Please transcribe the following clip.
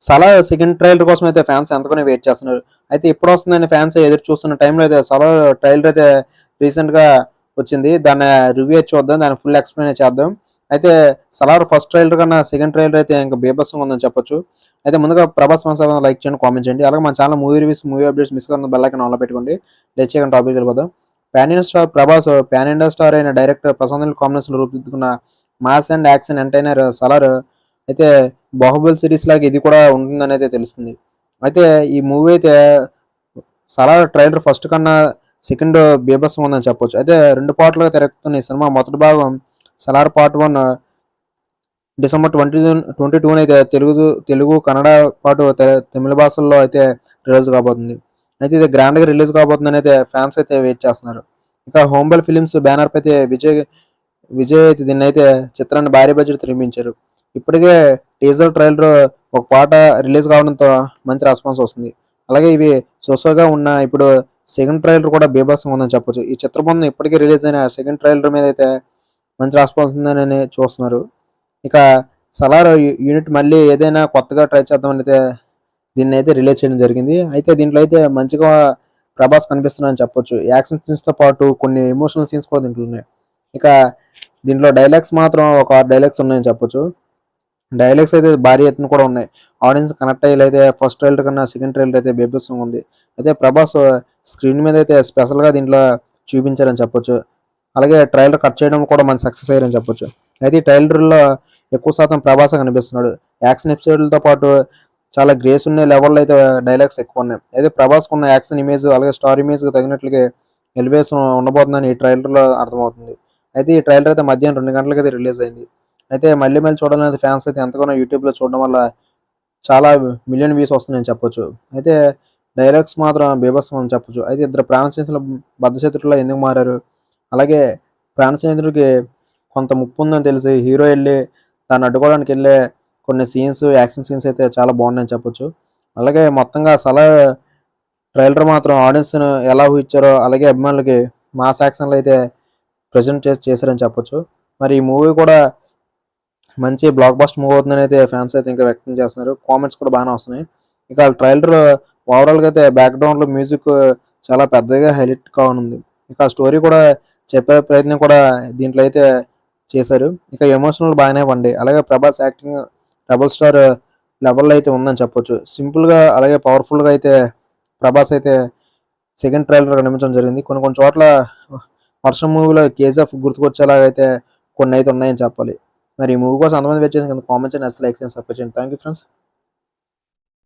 Salaar second trailer కోసం అయితే fans ఎంతగానో వెయిట్ చేస్తున్నారు. అయితే ఎప్పుడు వస్తుందని ఫ్యాన్స్ ఎదురు చూస్తున్న టైంలో అయితే సలా ట్రైలర్ అయితే రీసెంట్‌గా వచ్చింది. దాన్ని రివ్యూ చూద్దాం. దాన్ని ఫుల్ ఎక్స్‌ప్లెయిన్ చేద్దాం. అయితే 'సలార్' ఫస్ట్ ట్రైలర్ కన్నా సెకండ్ ట్రైలర్ అయితే ఇంకా బీభత్సంగా ఉందని చెప్పొచ్చు. అయితే ముందుగా 'ప్రభాస్' ఫ్యాన్స్ ఎవరైనా లైక్ చేయండి, కామెంట్ చేయండి. అలాగే మన channel movie reviews, movie updates miss కాకుండా బెల్ ఐకాన్ ఆన్‌లో పెట్టుకోండి. లేట్ చేయకుండా టాపిక్‌కి వెళ్ళిపోదాం. Pan India star 'Prabhas' pan India star అయిన డైరెక్టర్ ప్రశాంత్ నీల్ కాంబినేషన్‌లో రూపుదిద్దుకున్న mass and action entertainer 'Salaar' అయితే 'బాహుబలి' సిరీస్ లాగా ఇది కూడా ఉంటుందనైతే తెలుస్తుంది. అయితే ఈ మూవీ అయితే 'సలార్' ట్రైలర్ ఫస్ట్ కన్నా సెకండ్ బీభత్సంగా ఉందని చెప్పొచ్చు. అయితే 2 పార్ట్‌లుగా తెరకెక్కుతున్న ఈ సినిమా మొదటి భాగం 'సలార్ పార్ట్ 1' డిసెంబర్ 22 అయితే తెలుగు, కన్నడ పాటు తమిళ భాషల్లో అయితే రిలీజ్ కాబోతుంది. అయితే ఇది గ్రాండ్‌గా రిలీజ్ కాబోతుందని అయితే ఫ్యాన్స్ అయితే వెయిట్ చేస్తున్నారు. ఇక 'హోంబల్ ఫిల్మ్స్' బ్యానర్ పై అయితే విజయ్ అయితే దీన్నైతే చిత్రాన్ని భారీ బడ్జెట్‌తో నిర్మించారు. ఇప్పటికే టీజర్, ట్రైలర్ ఒక పాట రిలీజ్ కావడంతో మంచి రెస్పాన్స్ వస్తుంది. అలాగే ఇవి సోగా ఉన్న ఇప్పుడు సెకండ్ ట్రైలర్ కూడా బీభత్సంగా ఉందని చెప్పొచ్చు. ఈ చిత్రబృందం ఇప్పటికే రిలీజ్ అయిన సెకండ్ ట్రైలర్ మీద అయితే మంచి రెస్పాన్స్ ఉందని చూస్తున్నారు. ఇక 'సలార్' యూనిట్ మళ్ళీ ఏదైనా కొత్తగా ట్రై చేద్దామని అయితే దీన్నైతే రిలీజ్ చేయడం జరిగింది. అయితే దీంట్లో అయితే మంచిగా 'ప్రభాస్' కనిపిస్తున్నారని చెప్పొచ్చు. యాక్షన్ సీన్స్‌తో పాటు కొన్ని ఎమోషనల్ సీన్స్ కూడా దీంట్లో ఉన్నాయి. ఇక దీంట్లో డైలాగ్స్ మాత్రం ఒక 6 డైలాగ్స్ ఉన్నాయని చెప్పొచ్చు. డైలాగ్స్ అయితే భారీ ఎత్తున కూడా ఉన్నాయి. ఆడియన్స్ కనెక్ట్ అయ్యేలైతే ఫస్ట్ ట్రైలర్ కన్నా సెకండ్ ట్రైలర్ అయితే బీభత్సంగా ఉంది. అయితే 'ప్రభాస్' స్క్రీన్ మీద అయితే స్పెషల్‌గా దీంట్లో చూపించారని చెప్పొచ్చు. అలాగే ట్రైలర్ కట్ చేయడం కూడా మంచి సక్సెస్ అయ్యారని చెప్పొచ్చు. అయితే ఈ ట్రైలర్‌లో ఎక్కువ శాతం 'ప్రభాసే' కనిపిస్తున్నాడు. యాక్షన్ ఎపిసోడ్‌లతో పాటు చాలా గ్రేస్ ఉన్న లెవెల్‌లో అయితే డైలాగ్స్ ఎక్కువున్నాయి. అయితే 'ప్రభాస్‌కున్న యాక్షన్ ఇమేజ్ అలాగే స్టార్ ఇమేజ్‌కి తగినట్లుగా ఎలివేషన్ ఉండబోతుందని ఈ ట్రైలర్‌లో అర్థమవుతుంది. అయితే ఈ ట్రైలర్ అయితే మధ్యాహ్నం 2 గంటలకైతే రిలీజ్ అయింది. అయితే మళ్ళీ మళ్ళీ చూడాలనేది ఫ్యాన్స్ అయితే ఎంతగానో యూట్యూబ్‌లో చూడడం వల్ల చాలా మిలియన్ వ్యూస్ వస్తున్నాయని చెప్పొచ్చు. అయితే డైలాగ్స్ మాత్రం బీభత్సం అని చెప్పొచ్చు. అయితే ఇద్దరు ప్రాణ స్నేహితులు బద్ధశత్రువుల్లా ఎందుకు మారారు? అలాగే ప్రాణ స్నేహితుడికి కొంత ముప్పు ఉందని తెలిసి హీరో ఎళ్లి దాన్ని అడ్డుకోవడానికెళ్ళే కొన్ని సీన్స్, యాక్షన్ సీన్స్ అయితే చాలా బాగున్నాయని చెప్పొచ్చు. అలాగే మొత్తంగా 'సలార్' ట్రైలర్ మాత్రం ఆడియన్స్‌ని ఎలా ఊహించారో అలాగే అభిమానులకి మాస్ యాక్షన్‌లో అయితే ప్రెజెంట్ చేశారని చెప్పొచ్చు. మరి ఈ మూవీ కూడా మంచి బ్లాక్ బస్టర్ మూవీ అవుతుందని అయితే ఫ్యాన్స్ అయితే ఇంకా వ్యక్తం చేస్తున్నారు. కామెంట్స్ కూడా బాగానే వస్తున్నాయి. ఇక ట్రైలర్ ఓవరాల్‌గా అయితే బ్యాక్‌గ్రౌండ్‌లో మ్యూజిక్ చాలా పెద్దగా హైలైట్ కానుంది. ఇక స్టోరీ కూడా చెప్పే ప్రయత్నం కూడా దీంట్లో అయితే చేశారు. ఇక ఎమోషనల్ బాగానే పండాయి. అలాగే 'ప్రభాస్' యాక్టింగ్ రెబెల్ స్టార్ లెవెల్‌లో అయితే ఉందని చెప్పొచ్చు. సింపుల్‌గా అలాగే పవర్‌ఫుల్‌గా అయితే 'ప్రభాస్' అయితే సెకండ్ ట్రైలర్ కనిపించడం జరిగింది. కొన్ని కొన్ని చోట్ల వర్షం మూవీలో 'కేజీఎఫ్' గుర్తుకొచ్చేలాగా అయితే కొన్నైతే ఉన్నాయని చెప్పాలి. మరి ఈ మూవీ కోసం ఎంతమంది వెయిట్ చేసిన కింద కామెంట్స్ చేయండి. లైక్ చేయండి, సబ్స్క్రైబ్ చేయండి. Thank you friends.